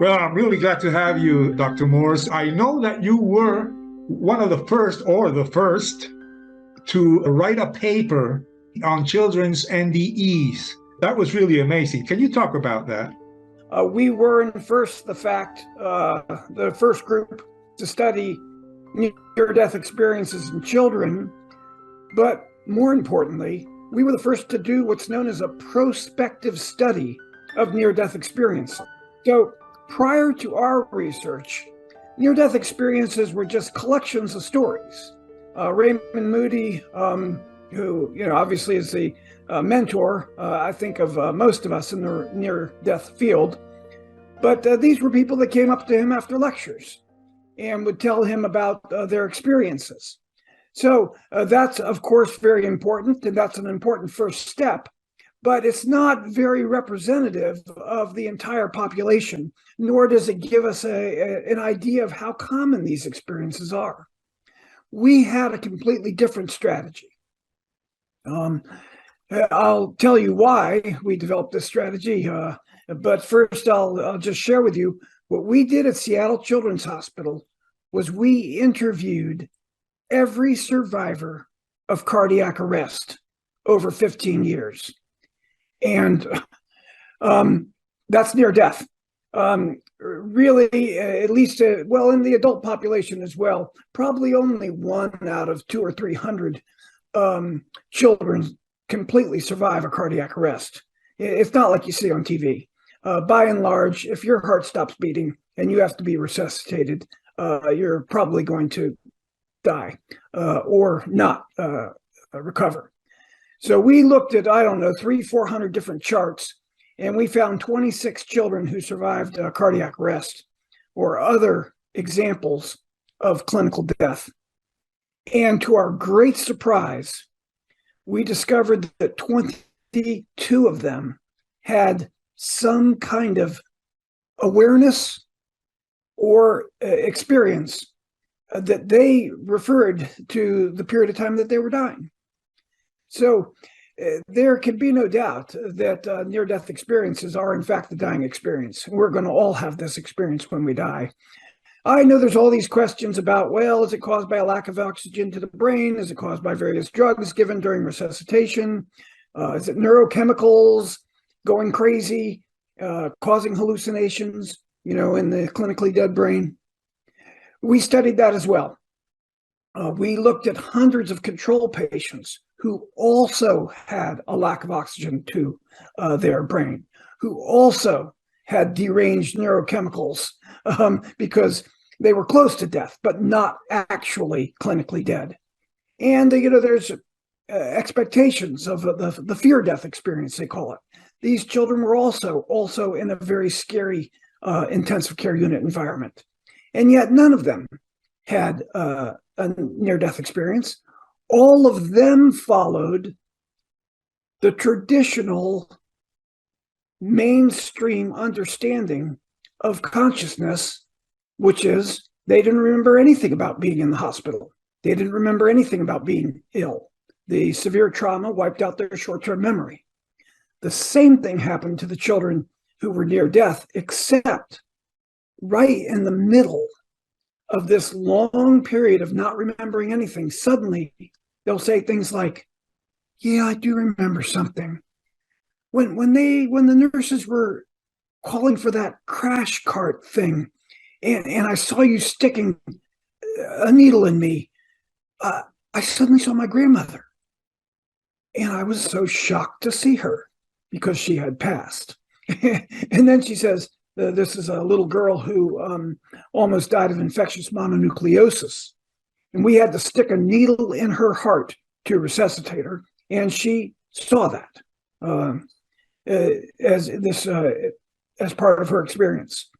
Well, I'm really glad to have you, Dr. Morse. I know that you were one of the first or the first to write a paper on children's NDEs. That was really amazing. Can you talk about that? We were in the first group to study near-death experiences in children, but more importantly, we were the first to do what's known as a prospective study of near-death experience. So prior to our research, near-death experiences were just collections of stories. Raymond Moody, who obviously is the mentor, I think, of most of us in the near-death field. But these were people that came up to him after lectures and would tell him about their experiences. So that's, of course, very important, and that's an important first step. But it's not very representative of the entire population, nor does it give us an idea of how common these experiences are. We had a completely different strategy. I'll tell you why we developed this strategy, but first I'll just share with you what we did at Seattle Children's Hospital was we interviewed every survivor of cardiac arrest over 15 years. And that's near death. Really, at least, well, in the adult population as well, probably only 1 out of 200 or 300 children completely survive a cardiac arrest. It's not like you see on TV. By and large, if your heart stops beating and you have to be resuscitated, you're probably going to die or not recover. So we looked at, 300-400 different charts, and we found 26 children who survived cardiac arrest or other examples of clinical death. And to our great surprise, we discovered that 22 of them had some kind of awareness or experience that they referred to the period of time that they were dying. So there can be no doubt that near-death experiences are, in fact, the dying experience. We're going to all have this experience when we die. I know there's all these questions about, well, is it caused by a lack of oxygen to the brain? Is it caused by various drugs given during resuscitation? Is it neurochemicals going crazy, causing hallucinations, in the clinically dead brain? We studied that as well. We looked at hundreds of control patients who also had a lack of oxygen to their brain, who also had deranged neurochemicals because they were close to death, but not actually clinically dead. And, there's expectations of the fear death experience, they call it. These children were also in a very scary intensive care unit environment. And yet none of them had a near-death experience. All of them followed the traditional mainstream understanding of consciousness, which is they didn't remember anything about being in the hospital. They didn't remember anything about being ill. The severe trauma wiped out their short-term memory. The same thing happened to the children who were near death, except right in the middle of this long period of not remembering anything, suddenly they'll say things like, yeah, I do remember something. When the nurses were calling for that crash cart thing, and I saw you sticking a needle in me, I suddenly saw my grandmother. And I was so shocked to see her because she had passed. And then she says, this is a little girl who almost died of infectious mononucleosis. And we had to stick a needle in her heart to resuscitate her. And she saw that as part of her experience.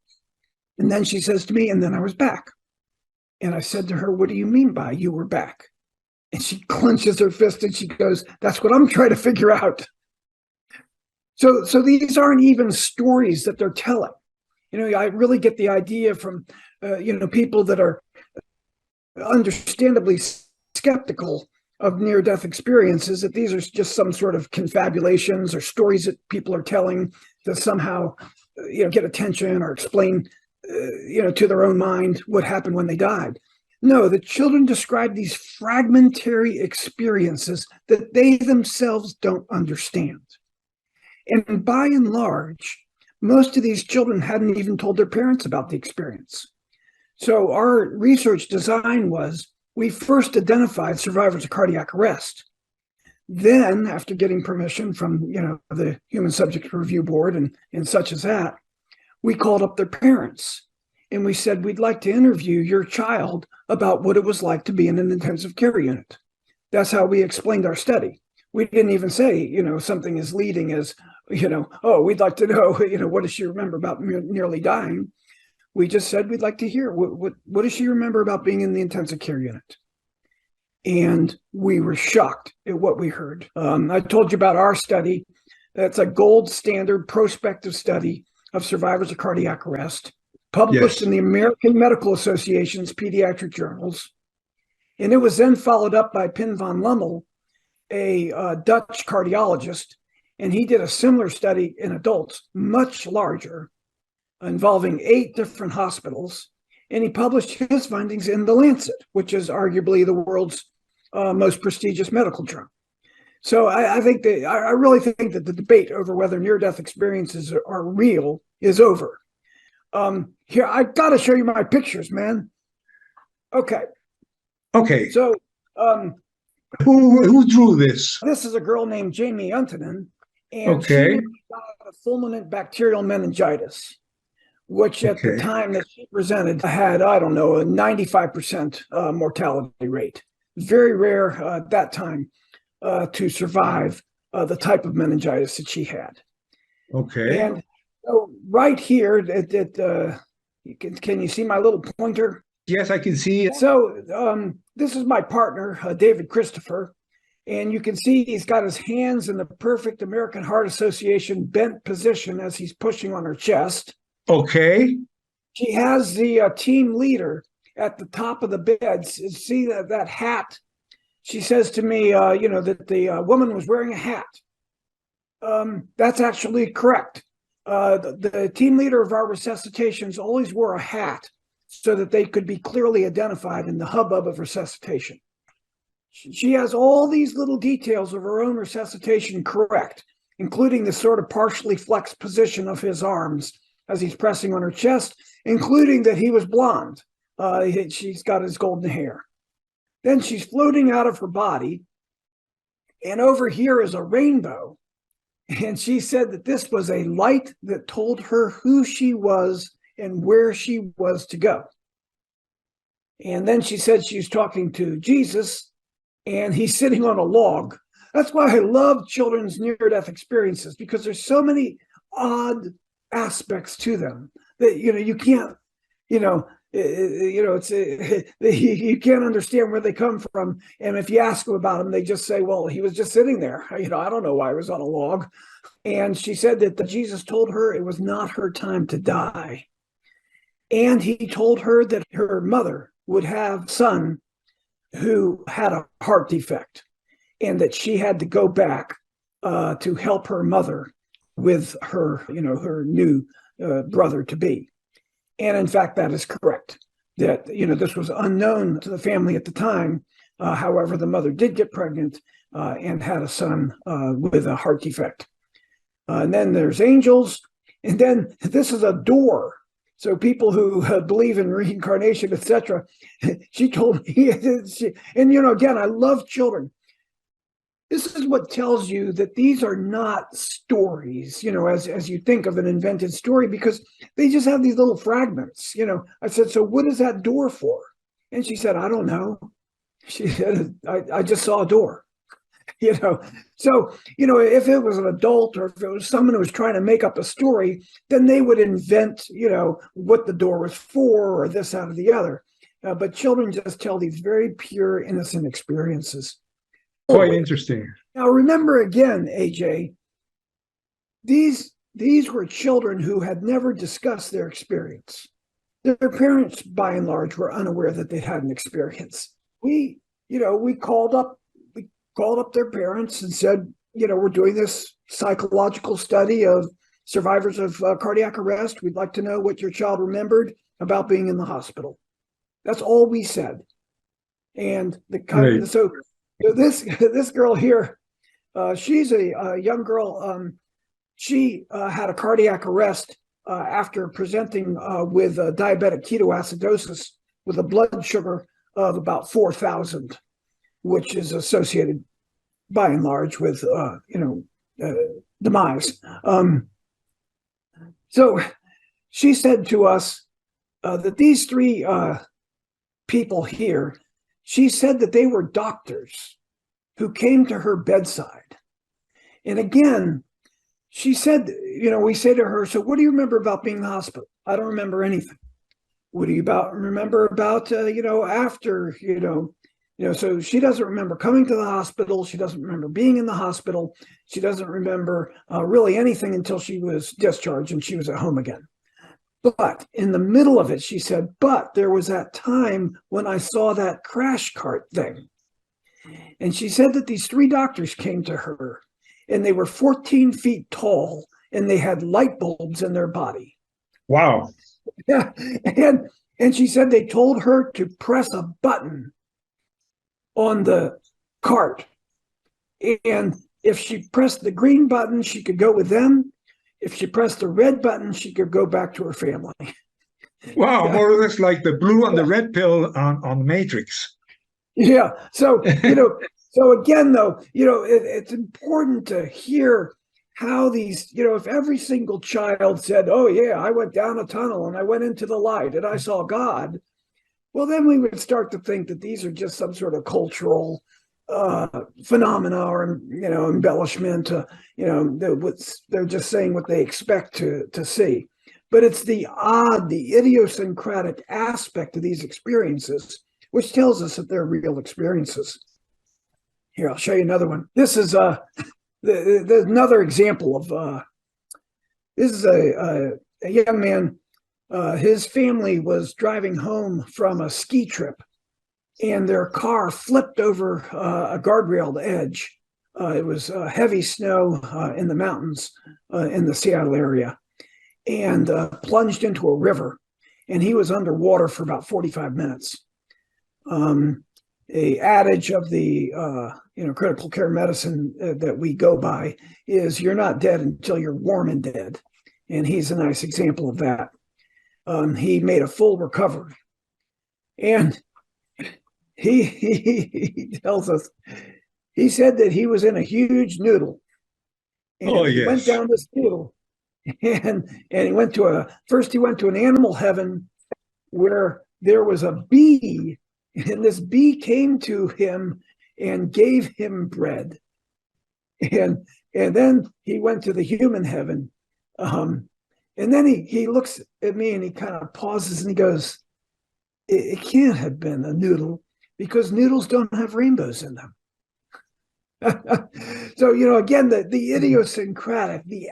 And then she says to me, and then I was back. And I said to her, what do you mean by you were back? And she clenches her fist and she goes, that's what I'm trying to figure out. So these aren't even stories that they're telling. I really get the idea from, people that are understandably skeptical of near-death experiences, that these are just some sort of confabulations or stories that people are telling to somehow get attention or explain, to their own mind what happened when they died. No, the children describe these fragmentary experiences that they themselves don't understand. And by and large, most of these children hadn't even told their parents about the experience. So our research design was, we first identified survivors of cardiac arrest. Then, after getting permission from, the Human Subject Review Board and such as that, we called up their parents and we said, we'd like to interview your child about what it was like to be in an intensive care unit. That's how we explained our study. We didn't even say, something as leading as, oh, we'd like to know, what does she remember about nearly dying? We just said, we'd like to hear, what does she remember about being in the intensive care unit? And we were shocked at what we heard. I told you about our study. That's a gold standard prospective study of survivors of cardiac arrest, published in the American Medical Association's pediatric journals. And it was then followed up by Pim van Lommel, a Dutch cardiologist, and he did a similar study in adults, much larger, involving 8 different hospitals. And he published his findings in The Lancet, which is arguably the world's most prestigious medical journal. So I really think that the debate over whether near-death experiences are real is over. Here, I got to show you my pictures, man. Okay. So who drew this? This is a girl named Jamie Untonen, and she got a fulminant bacterial meningitis, which at the time that she presented had, I don't know, a 95% mortality rate. Very rare at that time to survive the type of meningitis that she had. And so right here, can you see my little pointer? Yes, I can see it. So this is my partner, David Christopher. And you can see he's got his hands in the perfect American Heart Association bent position as he's pushing on her chest. She has the team leader at the top of the bed. See that hat? She says to me, that the woman was wearing a hat. That's actually correct. The team leader of our resuscitations always wore a hat so that they could be clearly identified in the hubbub of resuscitation. She has all these little details of her own resuscitation correct, including the sort of partially flexed position of his arms as he's pressing on her chest, including that he was blonde. She's got his golden hair. Then she's floating out of her body, and over here is a rainbow. And she said that this was a light that told her who she was and where she was to go. And then she said she was talking to Jesus, and he's sitting on a log. That's why I love children's near-death experiences, because there's so many odd aspects to them that you can't you can't understand where they come from. And if you ask them about them, they just say, well, he was just sitting there. I don't know why he was on a log. And she said that Jesus told her it was not her time to die. And he told her that her mother would have a son who had a heart defect, and that she had to go back to help her mother with her, her new brother to be. And in fact, that is correct. That, this was unknown to the family at the time. However, the mother did get pregnant and had a son with a heart defect. And then there's angels. And then this is a door. So people who believe in reincarnation, etc. She told me, and again, I love children. This is what tells you that these are not stories, as you think of an invented story, because they just have these little fragments. I said, so what is that door for? And she said, I don't know. She said, I just saw a door. So, if it was an adult or if it was someone who was trying to make up a story, then they would invent, what the door was for or this, that, or the other. But children just tell these very pure, innocent experiences. Quite interesting. Now, remember again, AJ, these were children who had never discussed their experience. Their parents, by and large, were unaware that they had an experience. We called up their parents and said, we're doing this psychological study of survivors of cardiac arrest, we'd like to know what your child remembered about being in the hospital. That's all we said. And so this girl here, she's a young girl. She had a cardiac arrest after presenting with diabetic ketoacidosis with a blood sugar of about 4,000, which is associated by and large with demise. So she said to us that these three people here, she said that they were doctors who came to her bedside. And again, she said, we say to her, so what do you remember about being in the hospital? I don't remember anything. What do you remember about, after, so she doesn't remember coming to the hospital. She doesn't remember being in the hospital. She doesn't remember really anything until she was discharged and she was at home again. But in the middle of it, she said, but there was that time when I saw that crash cart thing. And she said that these three doctors came to her and they were 14 feet tall and they had light bulbs in their body. Wow. Yeah. And she said they told her to press a button on the cart. And if she pressed the green button, she could go with them. If she pressed the red button, she could go back to her family. Wow, more or less like the blue and the red pill on Matrix. Yeah. So, so again, though, it's important to hear how these, if every single child said, oh, yeah, I went down a tunnel and I went into the light and I saw God, well, then we would start to think that these are just some sort of cultural phenomena or, embellishment. They're just saying what they expect to see. But it's the idiosyncratic aspect of these experiences, which tells us that they're real experiences. Here, I'll show you another one. This is there's another example of this is a young man. His family was driving home from a ski trip, and their car flipped over a guardrailed edge. It was heavy snow in the mountains in the Seattle area, and plunged into a river. And he was underwater for about 45 minutes. A adage of the critical care medicine that we go by is you're not dead until you're warm and dead. And he's a nice example of that. He made a full recovery. And he tells us, he said that he was in a huge noodle. And he went down this noodle. And he went to an animal heaven where there was a bee. And this bee came to him and gave him bread. And then he went to the human heaven. And then he looks at me and he kind of pauses and he goes, it can't have been a noodle because noodles don't have rainbows in them. So, again, the idiosyncratic, the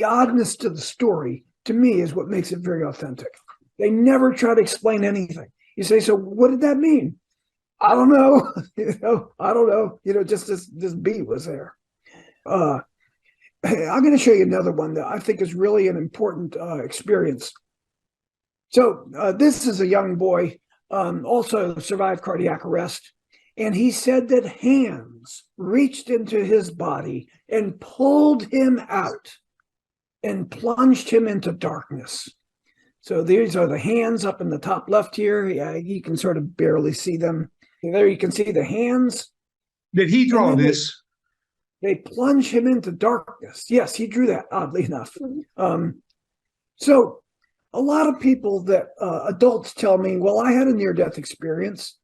oddness to the story, to me, is what makes it very authentic. They never try to explain anything. You say, so what did that mean? I don't know. I don't know. Just this bee was there. I'm going to show you another one that I think is really an important experience. So this is a young boy, also survived cardiac arrest. And he said that hands reached into his body and pulled him out and plunged him into darkness. So these are the hands up in the top left here. Yeah, you can sort of barely see them. There you can see the hands. Did he draw this? They plunge him into darkness. Yes, he drew that, oddly enough. So a lot of people that adults tell me, well, I had a near-death experience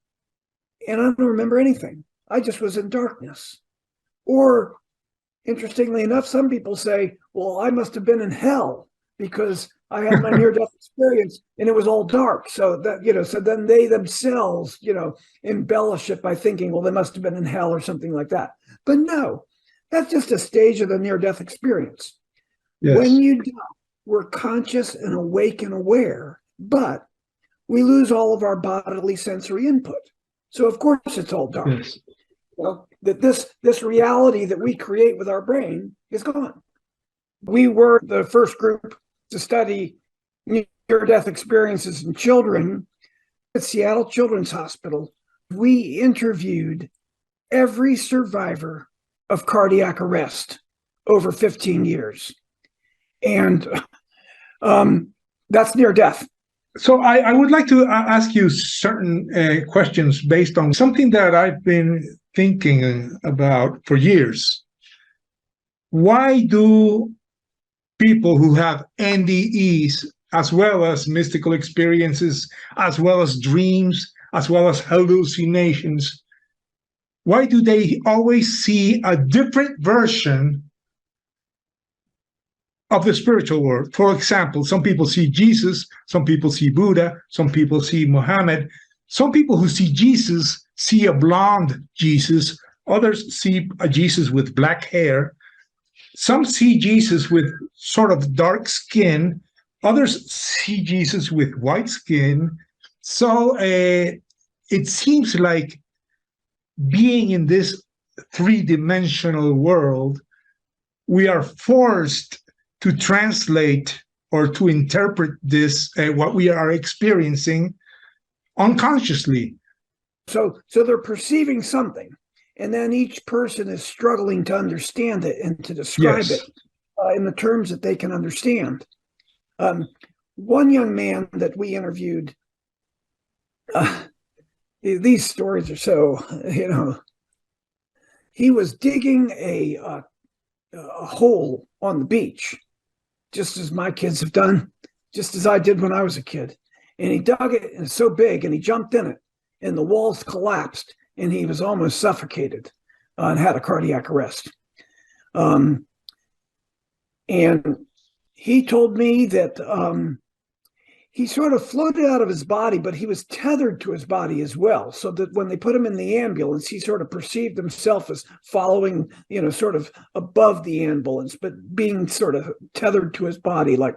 and I don't remember anything. I just was in darkness. Or interestingly enough, some people say, well, I must have been in hell because I had my near-death experience and it was all dark. So that, so then they themselves, embellish it by thinking, well, they must have been in hell or something like that. But no, that's just a stage of the near-death experience. Yes. When you die, we're conscious and awake and aware, but we lose all of our bodily sensory input. So of course it's all dark. Yes. That this reality that we create with our brain is gone. We were the first group to study near-death experiences in children at Seattle Children's Hospital. We interviewed every survivor of cardiac arrest over 15 years. And that's near death. So I would like to ask you certain questions based on something that I've been thinking about for years. Why do people who have NDEs, as well as mystical experiences, as well as dreams, as well as hallucinations, why do they always see a different version of the spiritual world? For example, some people see Jesus, some people see Buddha, some people see Muhammad. Some people who see Jesus see a blonde Jesus, others see a Jesus with black hair. Some see Jesus with sort of dark skin, others see Jesus with white skin. So it seems like being in this three-dimensional world, we are forced to translate or to interpret this, what we are experiencing, unconsciously. So they're perceiving something, and then each person is struggling to understand it and to describe it in the terms that they can understand. One young man that we interviewed, these stories are so, he was digging a hole on the beach, just as my kids have done, just as I did when I was a kid. And he dug it, and it's so big, and he jumped in it, and the walls collapsed, and he was almost suffocated and had a cardiac arrest. And he told me that he sort of floated out of his body, but he was tethered to his body as well. So that when they put him in the ambulance, he sort of perceived himself as following, sort of above the ambulance, but being sort of tethered to his body. Like,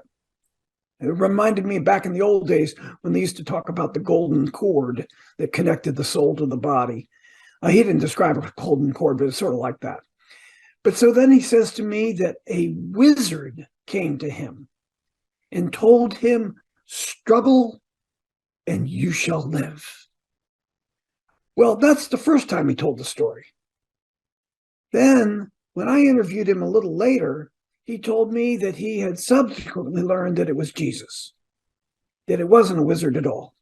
it reminded me back in the old days when they used to talk about the golden cord that connected the soul to the body. He didn't describe a golden cord, but it's sort of like that. But so then he says to me that a wizard came to him and told him, "Struggle and you shall live." Well, that's the first time he told the story. Then when I interviewed him a little later, he told me that he had subsequently learned that it was Jesus, that it wasn't a wizard at all.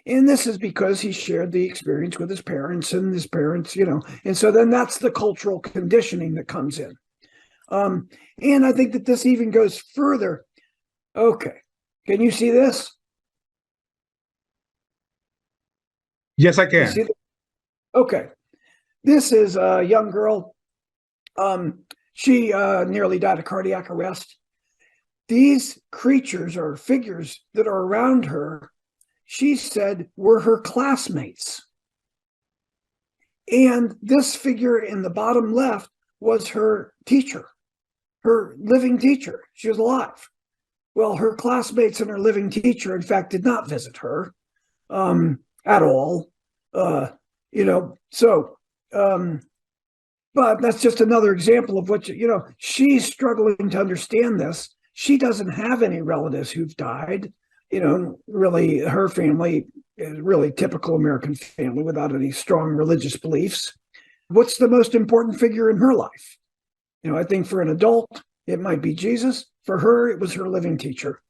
And this is because he shared the experience with his parents, and his parents, and so then that's the cultural conditioning that comes in. And I think that this even goes further. Okay. Can you see this? Yes, I can. Okay. This is a young girl. She nearly died of cardiac arrest. These creatures or figures that are around her, she said, were her classmates. And this figure in the bottom left was her teacher, her living teacher. She was alive. Well, her classmates and her living teacher, in fact, did not visit her at all. But that's just another example of what, she's struggling to understand this. She doesn't have any relatives who've died. Really, her family is really typical American family without any strong religious beliefs. What's the most important figure in her life? I think for an adult, it might be Jesus. For her, it was her living teacher.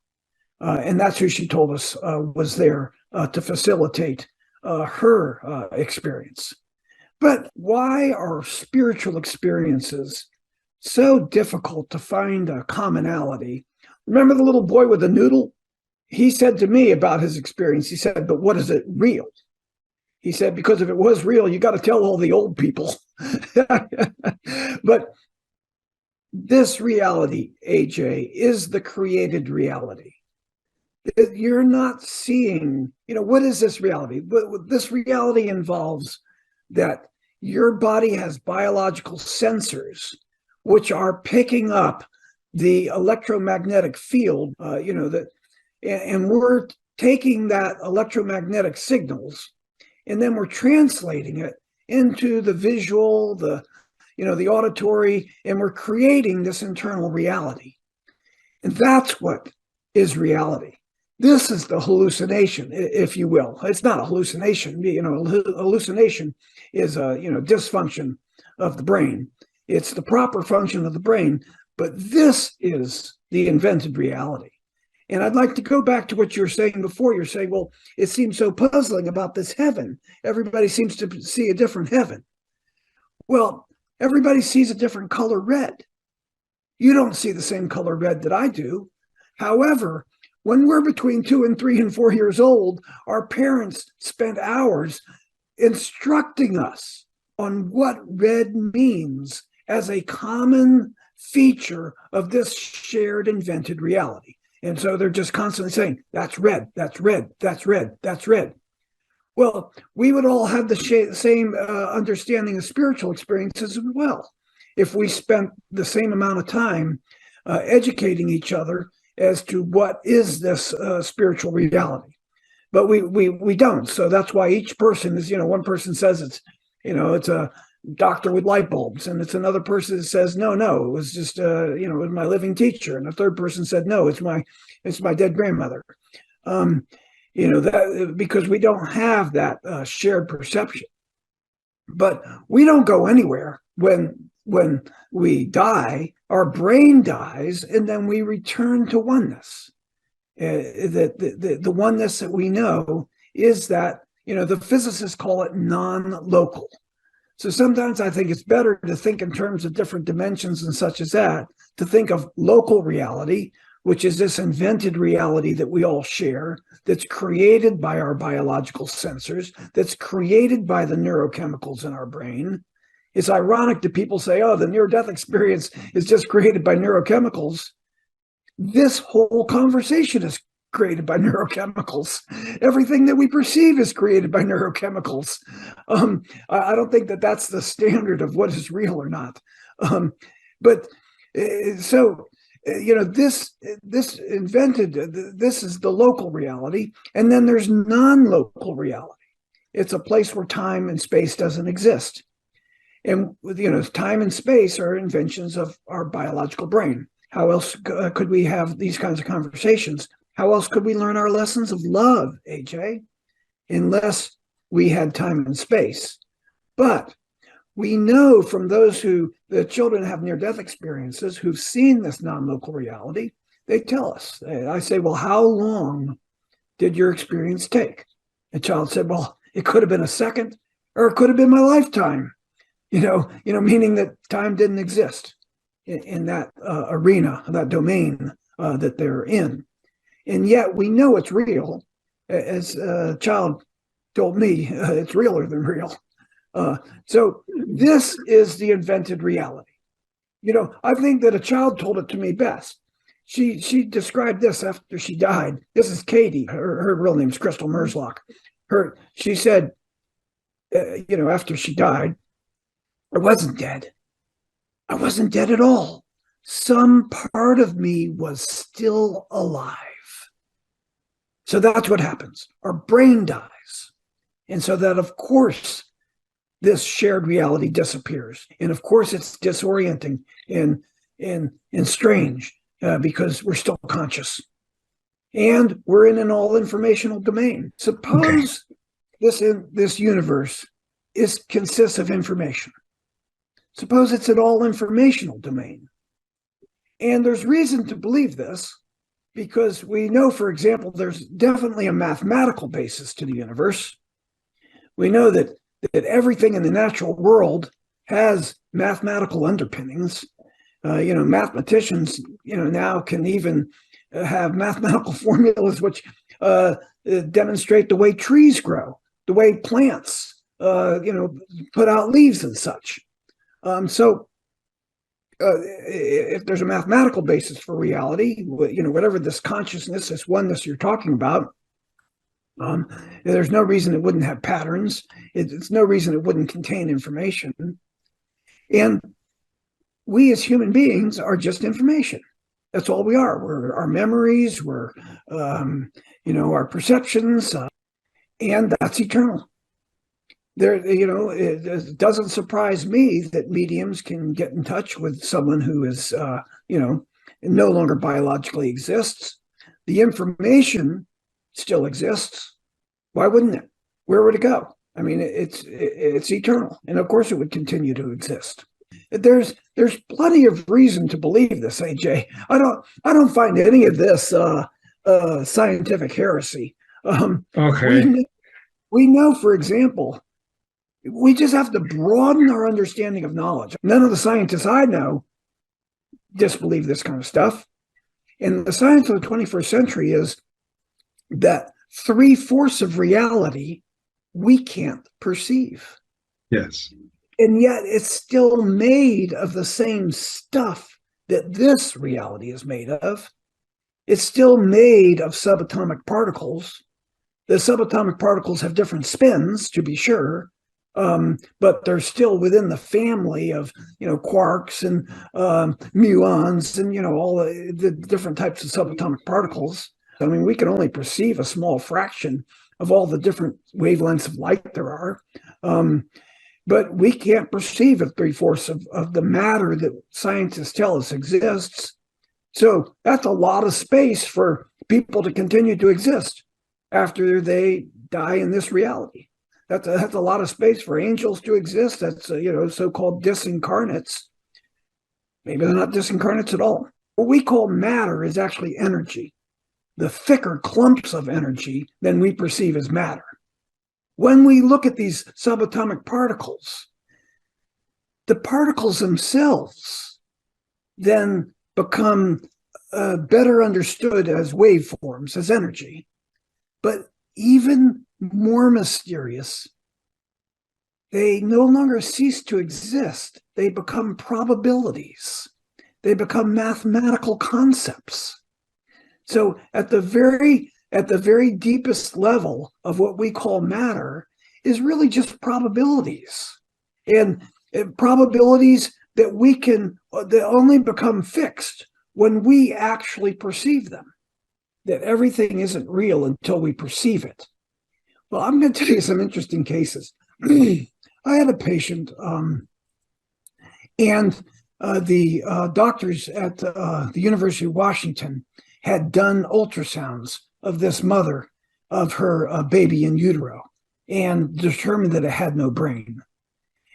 And that's who she told us was there to facilitate her experience. But why are spiritual experiences so difficult to find a commonality? Remember the little boy with the noodle? He said to me about his experience, he said, "But what is it real?" He said, "Because if it was real, you got to tell all the old people." But this reality, AJ, is the created reality. You're not seeing, what is this reality? This reality involves that your body has biological sensors which are picking up the electromagnetic field, and we're taking that electromagnetic signals, and then we're translating it into the visual, the auditory, and we're creating this internal reality. And that's what is reality. This is the hallucination, if you will. It's not a hallucination. Hallucination is a dysfunction of the brain. It's the proper function of the brain, but this is the invented reality. And I'd like to go back to what you were saying before. You're saying, well, it seems so puzzling about this heaven. Everybody seems to see a different heaven. Well, everybody sees a different color red. You don't see the same color red that I do. However, when we're between 2 and 3 and 4 years old, our parents spent hours instructing us on what red means as a common feature of this shared invented reality. And so they're just constantly saying, that's red, that's red, that's red, that's red. Well, we would all have the same understanding of spiritual experiences as well if we spent the same amount of time educating each other as to what is this spiritual reality. But we don't. So that's why each person is, one person says it's a doctor with light bulbs, and it's another person that says no, it was just it was my living teacher, and a third person said no, it's my dead grandmother. That because we don't have that shared perception. But we don't go anywhere when we die. Our brain dies, and then we return to oneness. The oneness that we know is that the physicists call it non-local. So sometimes I think it's better to think in terms of different dimensions and such as that, to think of local reality, which is this invented reality that we all share, that's created by our biological sensors, that's created by the neurochemicals in our brain. It's ironic that people say, oh, the near-death experience is just created by neurochemicals. This whole conversation is created by neurochemicals. Everything that we perceive is created by neurochemicals. I don't think that that's the standard of what is real or not. This invented, this is the local reality. And then there's non-local reality. It's a place where time and space doesn't exist. And, time and space are inventions of our biological brain. How else could we have these kinds of conversations? How else could we learn our lessons of love, AJ, unless we had time and space? But we know from the children have near-death experiences who've seen this non-local reality, they tell us. I say, well, how long did your experience take? The child said, well, it could have been a second, or it could have been my lifetime, meaning that time didn't exist in that arena, that domain that they're in. And yet we know it's real. As a child told me, it's realer than real. So this is the invented reality. I think that a child told it to me best. She described this after she died. This is Katie. Her real name's Crystal Merslock. She said, after she died, I wasn't dead. I wasn't dead at all. Some part of me was still alive. So that's what happens. Our brain dies. And so that, of course, this shared reality disappears. And of course, it's disorienting and strange because we're still conscious. And we're in an all-informational domain. Suppose this universe consists of information. Suppose it's an all-informational domain. And there's reason to believe this, because we know, for example, there's definitely a mathematical basis to the universe. We know that everything in the natural world has mathematical underpinnings. Mathematicians, now can even have mathematical formulas which demonstrate the way trees grow, the way plants, put out leaves and such. If there's a mathematical basis for reality, whatever this consciousness, this oneness you're talking about, there's no reason it wouldn't have patterns. It's no reason it wouldn't contain information. And we as human beings are just information. That's all we are. We're our memories, we're, our perceptions, and that's eternal. It doesn't surprise me that mediums can get in touch with someone who is, no longer biologically exists. The information still exists. Why wouldn't it? Where would it go? I mean, it's eternal, and of course it would continue to exist. There's plenty of reason to believe this, AJ. I don't find any of this scientific heresy. Okay. We know, for example, we just have to broaden our understanding of knowledge. None of the scientists I know disbelieve this kind of stuff. And the science of the 21st century is that 3/4 of reality we can't perceive. Yes. And yet it's still made of the same stuff that this reality is made of. It's still made of subatomic particles. The subatomic particles have different spins, to be sure, but they're still within the family of, quarks and muons and, all the different types of subatomic particles. I mean, we can only perceive a small fraction of all the different wavelengths of light there are. But we can't perceive 3/4 of the matter that scientists tell us exists. So that's a lot of space for people to continue to exist after they die in this reality. That's a lot of space for angels to exist. That's, so-called disincarnates. Maybe they're not disincarnates at all. What we call matter is actually energy, the thicker clumps of energy than we perceive as matter. When we look at these subatomic particles, the particles themselves then become better understood as waveforms, as energy. But even more mysterious, they no longer cease to exist. They become probabilities. They become mathematical concepts. So at the very deepest level of what we call matter is really just probabilities, and probabilities that only become fixed when we actually perceive them, that everything isn't real until we perceive it. Well, I'm going to tell you some interesting cases. I had a patient, and the doctors at the University of Washington had done ultrasounds of this mother, of her baby in utero, and determined that it had no brain.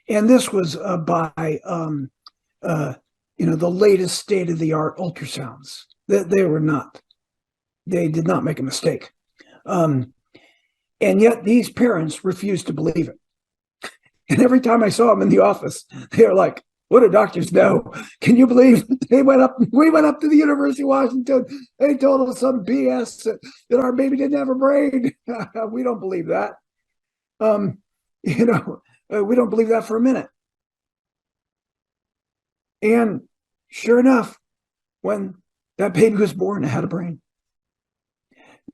And this was by the latest state-of-the-art ultrasounds. That they did not make a mistake. And yet these parents refused to believe it. And every time I saw them in the office, they were like, what do doctors know? Can you believe we went up to the University of Washington? They told us some BS that our baby didn't have a brain. We don't believe that. We don't believe that for a minute. And sure enough, when that baby was born, it had a brain.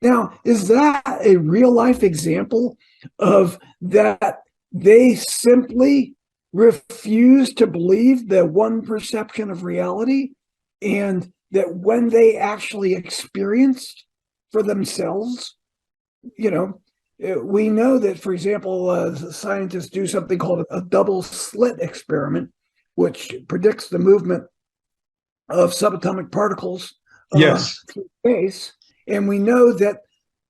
Now, is that a real life example of that they simply refuse to believe the one perception of reality, and that when they actually experienced for themselves, we know that, for example, scientists do something called a double slit experiment, which predicts the movement of subatomic particles through space. And we know that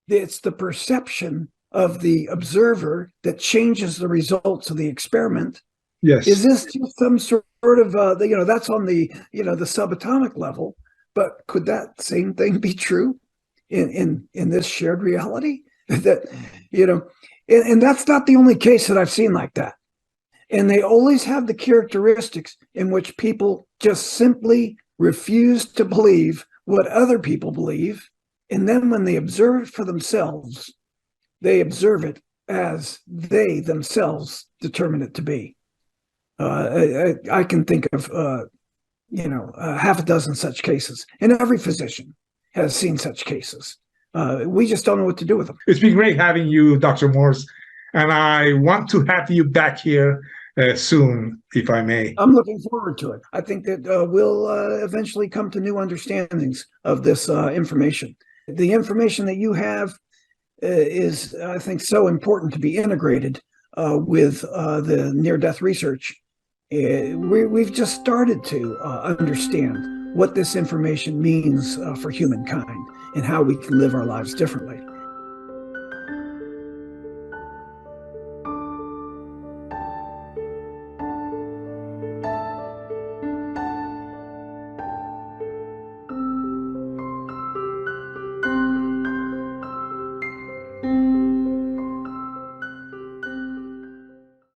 it's the perception of the observer that changes the results of the experiment. Yes. Is this just some sort of, that's on the, the subatomic level, but could that same thing be true in this shared reality? That, and that's not the only case that I've seen like that. And they always have the characteristics in which people just simply refuse to believe what other people believe. And then when they observe it for themselves, they observe it as they themselves determine it to be. I can think of, half a dozen such cases, and every physician has seen such cases. We just don't know what to do with them. It's been great having you, Dr. Morse, and I want to have you back here soon, if I may. I'm looking forward to it. I think that we'll eventually come to new understandings of this information. The information that you have is, I think, so important to be integrated with the near-death research. We've just started to understand what this information means for humankind and how we can live our lives differently.